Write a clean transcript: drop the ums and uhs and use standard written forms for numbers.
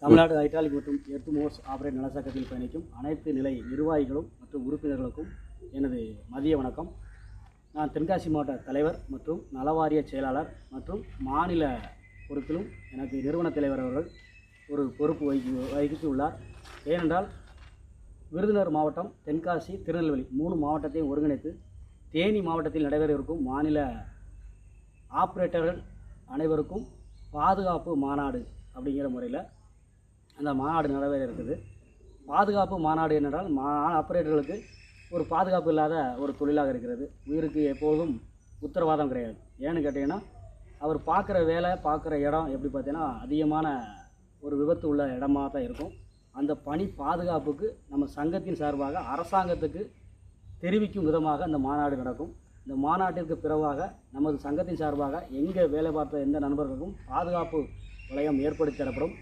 Tamil Nadu hydraulic மற்றும் earth Morse operate நலச்சங்கத்தில் பயணிக்கும் அனைத்து நிலை நிர்வாகிகளும் மற்றும் உறுப்பினர்களுக்கும் எனது மதிய வணக்கம். நான் தென்காசி மாவட்ட தலைவர் மற்றும் நலவாரிய செயலாளர் மற்றும் மாநில பொறுப்பிலும் எனக்கு நிறுவன தலைவர் அவர்கள் ஒரு பொறுப்பு வகித்துள்ளார். ஏனென்றால் விருதுநகர் மாவட்டம், தென்காசி, திருநெல்வேலி 3 மாவட்டத்தையும் ஒருங்கிணைத்து தேனி மாவட்டத்தில் நடைபெற இருக்கும் மாநில ஆப்ரேட்டர்கள் அனைவருக்கும் பாதுகாப்பு மாநாடு அப்படிங்கிற முறையில் அந்த மாநாடு நடைபெற இருக்குது. பாதுகாப்பு மாநாடு என்னென்றால் ஆப்ரேட்டர்களுக்கு ஒரு பாதுகாப்பு இல்லாத ஒரு தொழிலாக இருக்கிறது. உயிருக்கு எப்பொழுதும் உத்தரவாதம் கிடையாது. ஏன்னு கேட்டிங்கன்னா, அவர் பார்க்குற வேலை, பார்க்குற இடம் எப்படி பார்த்தீங்கன்னா அதிகமான ஒரு விபத்து உள்ள இடமாக தான் இருக்கும். அந்த பணி பாதுகாப்புக்கு நம்ம சங்கத்தின் சார்பாக அரசாங்கத்துக்கு தெரிவிக்கும் விதமாக அந்த மாநாடு நடக்கும். இந்த மாநாட்டிற்கு பிறகாக நமது சங்கத்தின் சார்பாக எங்கே வேலை பார்த்த எந்த நண்பர்களுக்கும் பாதுகாப்பு வளையம் ஏற்படுத்தி தரப்படும்.